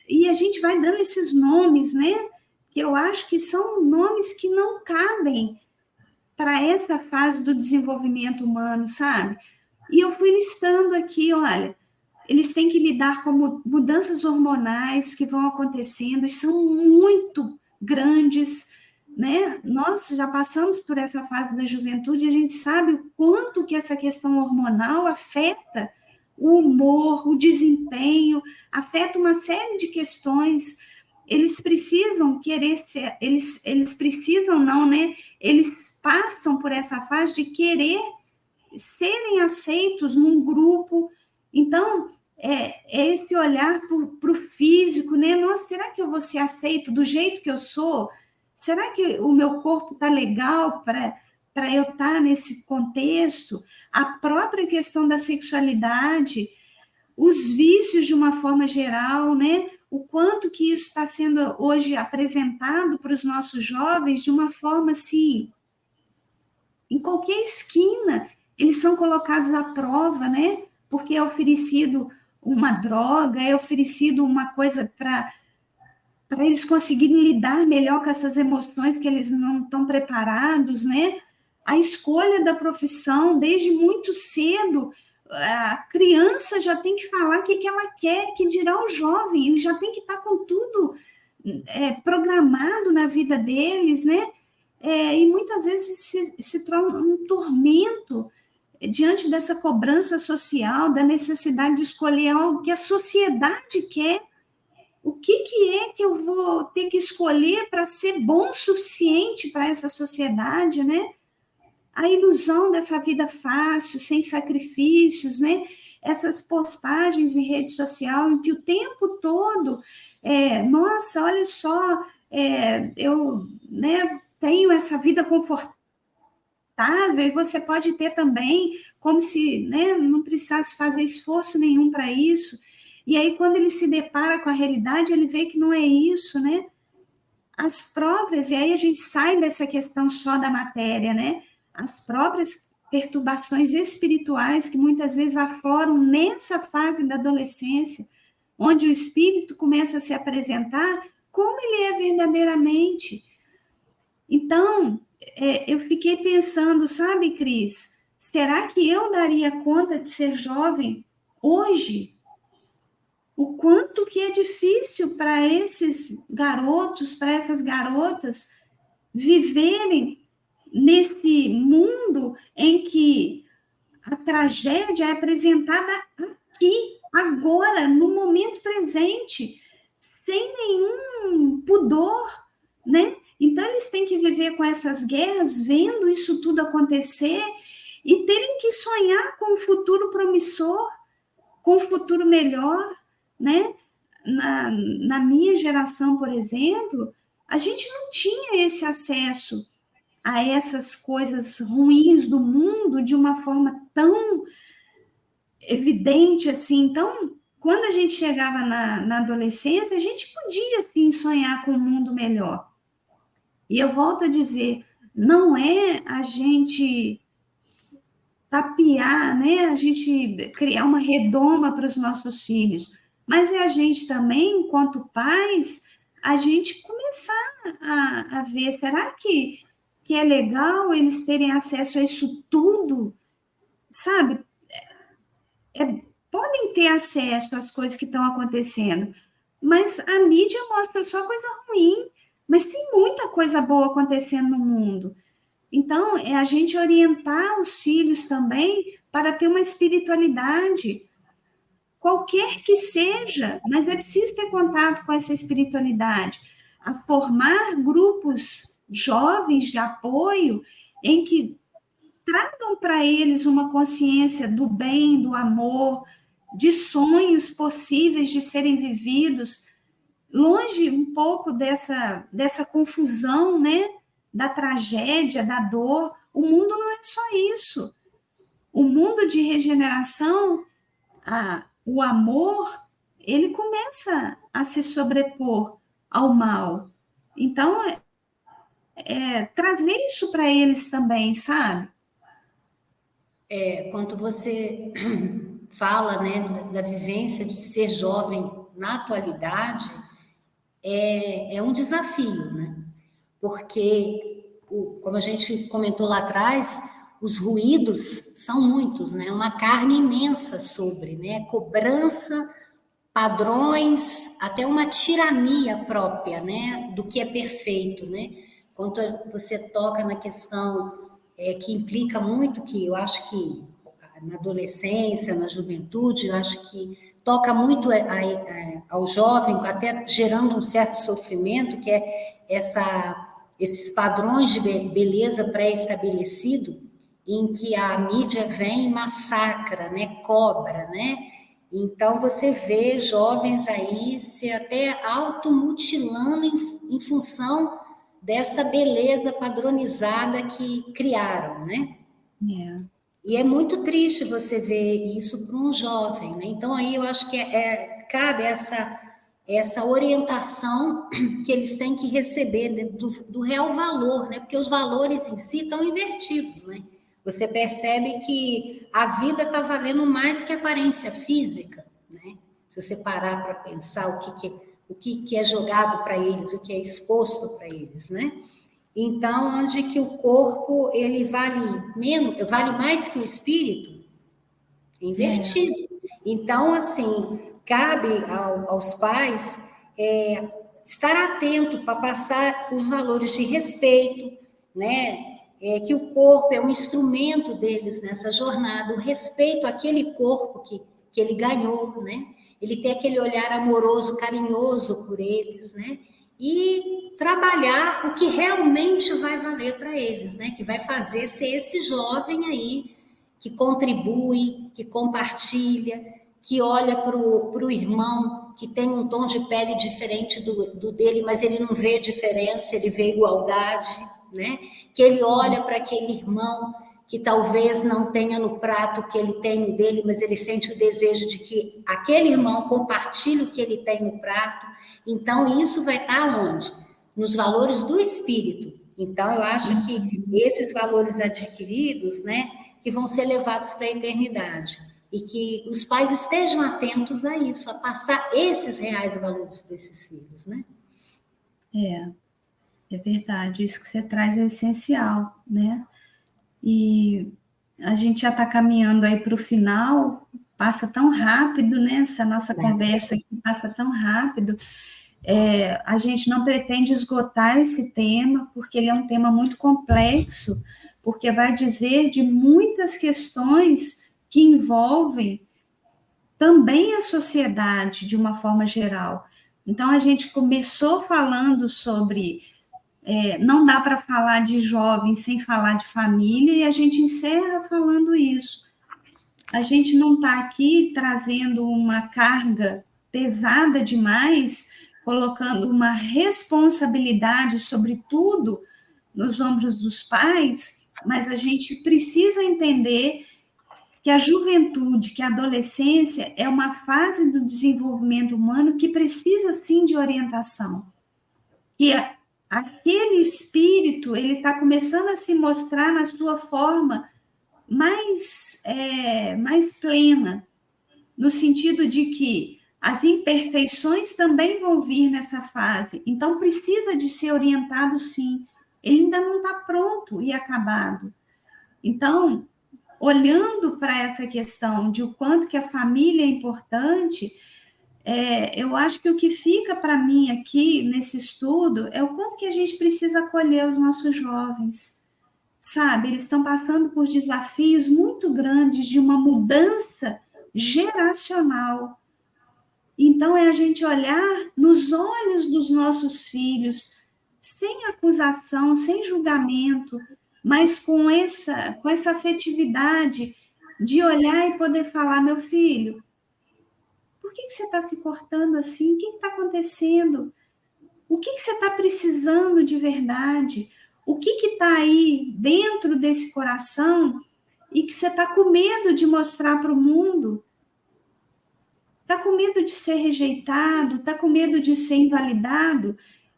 e a gente vai dando esses nomes, né, que eu acho que são nomes que não cabem para essa fase do desenvolvimento humano, sabe? E eu fui listando aqui, olha, eles têm que lidar com mudanças hormonais que vão acontecendo, e são muito grandes, né? Nós já passamos por essa fase da juventude e a gente sabe o quanto que essa questão hormonal afeta o humor, o desempenho, afeta uma série de questões. Eles precisam querer ser, eles precisam não, né? Eles passam por essa fase de querer serem aceitos num grupo. Então, é esse olhar para o físico, né? Nossa, será que eu vou ser aceito do jeito que eu sou? Será que o meu corpo está legal para eu estar nesse contexto? A própria questão da sexualidade, os vícios de uma forma geral, né? O quanto que isso está sendo hoje apresentado para os nossos jovens de uma forma assim, em qualquer esquina, eles são colocados à prova, né? Porque é oferecido uma droga, é oferecido uma coisa para eles conseguirem lidar melhor com essas emoções que eles não estão preparados, né? A escolha da profissão, desde muito cedo, a criança já tem que falar o que ela quer, que dirá o jovem, ele já tem que estar com tudo programado na vida deles, né? E muitas vezes se torna um tormento diante dessa cobrança social, da necessidade de escolher algo que a sociedade quer. O que é que eu vou ter que escolher para ser bom o suficiente para essa sociedade, né? A ilusão dessa vida fácil, sem sacrifícios, né? Essas postagens em rede social em que o tempo todo, nossa, olha só, eu, né, tenho essa vida confortável, e você pode ter também, como se, né, não precisasse fazer esforço nenhum para isso. E aí, quando ele se depara com a realidade, ele vê que não é isso, né? As próprias, e aí a gente sai dessa questão só da matéria, né? As próprias perturbações espirituais que muitas vezes afloram nessa fase da adolescência, onde o espírito começa a se apresentar como ele é verdadeiramente. Então, eu fiquei pensando, sabe, Cris, será que eu daria conta de ser jovem hoje? O quanto que é difícil para esses garotos, para essas garotas, viverem nesse mundo em que a tragédia é apresentada aqui, agora, no momento presente, sem nenhum pudor, né? Então, eles têm que viver com essas guerras, vendo isso tudo acontecer e terem que sonhar com um futuro promissor, com um futuro melhor, né? Na minha geração, por exemplo, a gente não tinha esse acesso a essas coisas ruins do mundo de uma forma tão evidente assim. Então, quando a gente chegava na adolescência, a gente podia, sim, sonhar com um mundo melhor. E eu volto a dizer, não é a gente tapear, né? A gente criar uma redoma para os nossos filhos, mas é a gente também, enquanto pais, a gente começar a ver, será que é legal eles terem acesso a isso tudo? Sabe? Podem ter acesso às coisas que estão acontecendo, mas a mídia mostra só coisa ruim, mas tem muita coisa boa acontecendo no mundo. Então, é a gente orientar os filhos também para ter uma espiritualidade, qualquer que seja, mas é preciso ter contato com essa espiritualidade, a formar grupos jovens de apoio em que tragam para eles uma consciência do bem, do amor, de sonhos possíveis de serem vividos, longe um pouco dessa confusão, né? Da tragédia, da dor. O mundo não é só isso. o mundo de regeneração, o amor, ele começa a se sobrepor ao mal. Então, trazer isso para eles também, sabe? Quando você fala, né, da vivência de ser jovem na atualidade, é um desafio, né? Porque, como a gente comentou lá atrás, os ruídos são muitos, né? Uma carne imensa sobre, né? Cobrança, padrões, até uma tirania própria, né? Do que é perfeito, né? Quando você toca na questão que implica muito, que eu acho que na adolescência, na juventude, eu acho que toca muito ao jovem, até gerando um certo sofrimento, que é esses padrões de beleza pré-estabelecido, em que a mídia vem e massacra, né, cobra, né? Então você vê jovens aí se até automutilando em função dessa beleza padronizada que criaram, né? E é muito triste você ver isso para um jovem, né? Então aí eu acho que cabe essa orientação que eles têm que receber do real valor, né? Porque os valores em si estão invertidos, né? Você percebe que a vida está valendo mais que a aparência física, né? Se você parar para pensar o que é jogado para eles, o que é exposto para eles, né? Então, onde que o corpo ele vale mais que o espírito, invertido. Então, assim, cabe aos pais estar atento para passar os valores de respeito, né? Que o corpo é um instrumento deles nessa jornada, o respeito àquele corpo que ele ganhou, né? Ele tem aquele olhar amoroso, carinhoso por eles, né? E trabalhar o que realmente vai valer para eles, né? Que vai fazer ser esse jovem aí que contribui, que compartilha, que olha para o irmão que tem um tom de pele diferente do dele, mas ele não vê diferença, ele vê igualdade, né? Que ele olha para aquele irmão que talvez não tenha no prato o que ele tem no dele, mas ele sente o desejo de que aquele irmão compartilhe o que ele tem no prato. Então, isso vai estar onde? Nos valores do espírito. Então, eu acho que esses valores adquiridos, né, que vão ser levados para a eternidade. E que os pais estejam atentos a isso, a passar esses reais valores para esses filhos, né? É verdade. Isso que você traz é essencial, né? E a gente já está caminhando aí para o final, passa tão rápido, né? Essa nossa conversa aqui passa tão rápido. A gente não pretende esgotar esse tema, porque ele é um tema muito complexo, porque vai dizer de muitas questões que envolvem também a sociedade de uma forma geral. Então, a gente começou falando sobre não dá para falar de jovens sem falar de família, e a gente encerra falando isso. A gente não está aqui trazendo uma carga pesada demais, colocando uma responsabilidade sobre tudo nos ombros dos pais, mas a gente precisa entender que a juventude, que a adolescência é uma fase do desenvolvimento humano que precisa, sim, de orientação. Que aquele espírito, ele está começando a se mostrar na sua forma mais plena, no sentido de que as imperfeições também vão vir nessa fase, então precisa de ser orientado, sim. Ele ainda não está pronto e acabado. Então, olhando para essa questão de o quanto que a família é importante, eu acho que o que fica para mim aqui nesse estudo é o quanto que a gente precisa acolher os nossos jovens, sabe? Eles estão passando por desafios muito grandes de uma mudança geracional. Então, é a gente olhar nos olhos dos nossos filhos, sem acusação, sem julgamento, mas com essa afetividade de olhar e poder falar, meu filho, por que você está se cortando assim? O que está acontecendo? O que você está precisando de verdade? O que está aí dentro desse coração e que você está com medo de mostrar para o mundo, está com medo de ser rejeitado, está com medo de ser invalidado,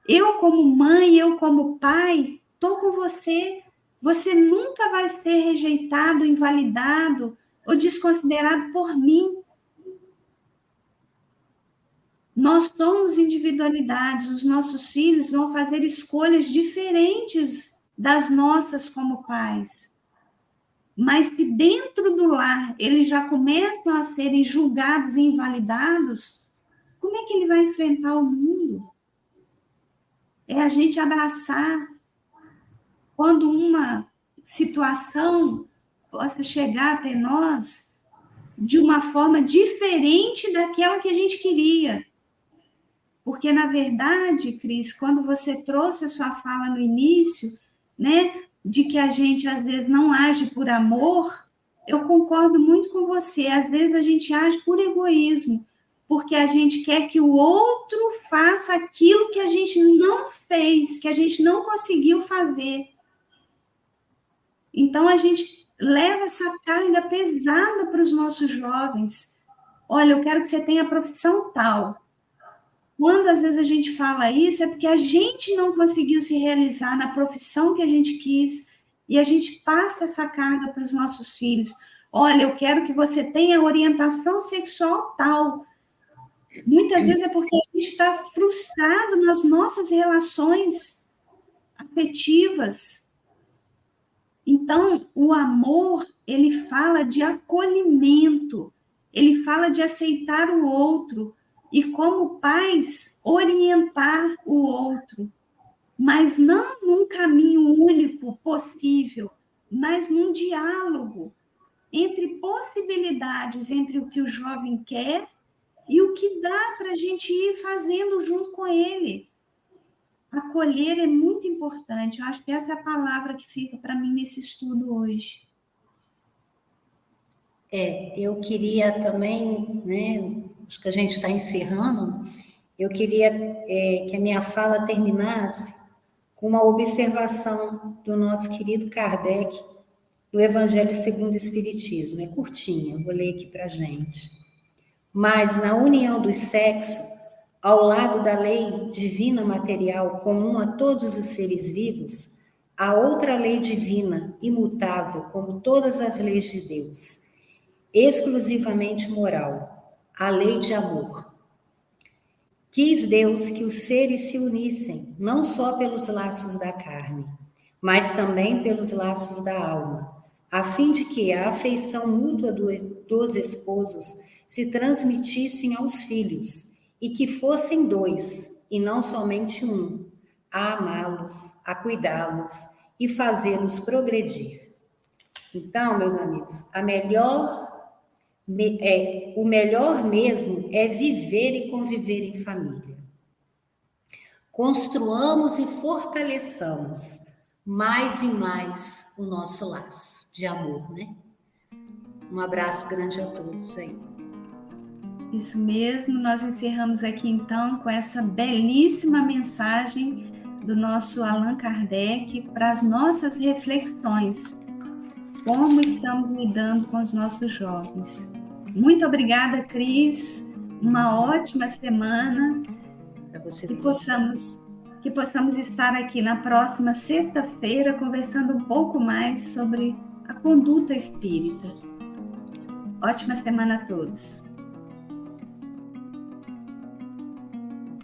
eu como mãe, eu como pai, estou com você. Você nunca vai ser rejeitado, invalidado ou desconsiderado por mim. Nós somos individualidades, os nossos filhos vão fazer escolhas diferentes das nossas como pais. Mas se dentro do lar eles já começam a serem julgados e invalidados, como é que ele vai enfrentar o mundo? É a gente abraçar quando uma situação possa chegar até nós de uma forma diferente daquela que a gente queria. Porque, na verdade, Cris, quando você trouxe a sua fala no início, né, de que a gente, às vezes, não age por amor, eu concordo muito com você. Às vezes, a gente age por egoísmo, porque a gente quer que o outro faça aquilo que a gente não fez, que a gente não conseguiu fazer. Então, a gente leva essa carga pesada para os nossos jovens. Olha, eu quero que você tenha a profissão tal. Quando às vezes a gente fala isso, é porque a gente não conseguiu se realizar na profissão que a gente quis, e a gente passa essa carga para os nossos filhos. Olha, eu quero que você tenha orientação sexual tal. Muitas vezes é porque a gente está frustrado nas nossas relações afetivas. Então, o amor, ele fala de acolhimento, ele fala de aceitar o outro, e como pais, orientar o outro, mas não num caminho único possível, mas num diálogo entre possibilidades, entre o que o jovem quer e o que dá para a gente ir fazendo junto com ele. Acolher é muito importante, eu acho que essa é a palavra que fica para mim nesse estudo hoje. Eu queria também, né, acho que a gente está encerrando, eu queria que a minha fala terminasse com uma observação do nosso querido Kardec, do Evangelho segundo o Espiritismo. É curtinha, vou ler aqui para a gente. Mas na união dos sexos, ao lado da lei divina material comum a todos os seres vivos, há outra lei divina, imutável, como todas as leis de Deus, exclusivamente moral, a lei de amor. Quis Deus que os seres se unissem, não só pelos laços da carne, mas também pelos laços da alma, a fim de que a afeição mútua dos esposos se transmitissem aos filhos, e que fossem dois, e não somente um, a amá-los, a cuidá-los e fazê-los progredir. Então, meus amigos, o melhor mesmo é viver e conviver em família. Construamos e fortaleçamos mais e mais o nosso laço de amor, né? Um abraço grande a todos aí. Isso mesmo, nós encerramos aqui então com essa belíssima mensagem do nosso Allan Kardec para as nossas reflexões. Como estamos lidando com os nossos jovens. Muito obrigada, Cris. Uma ótima semana. Para você que possamos estar aqui na próxima sexta-feira conversando um pouco mais sobre a conduta espírita. Ótima semana a todos.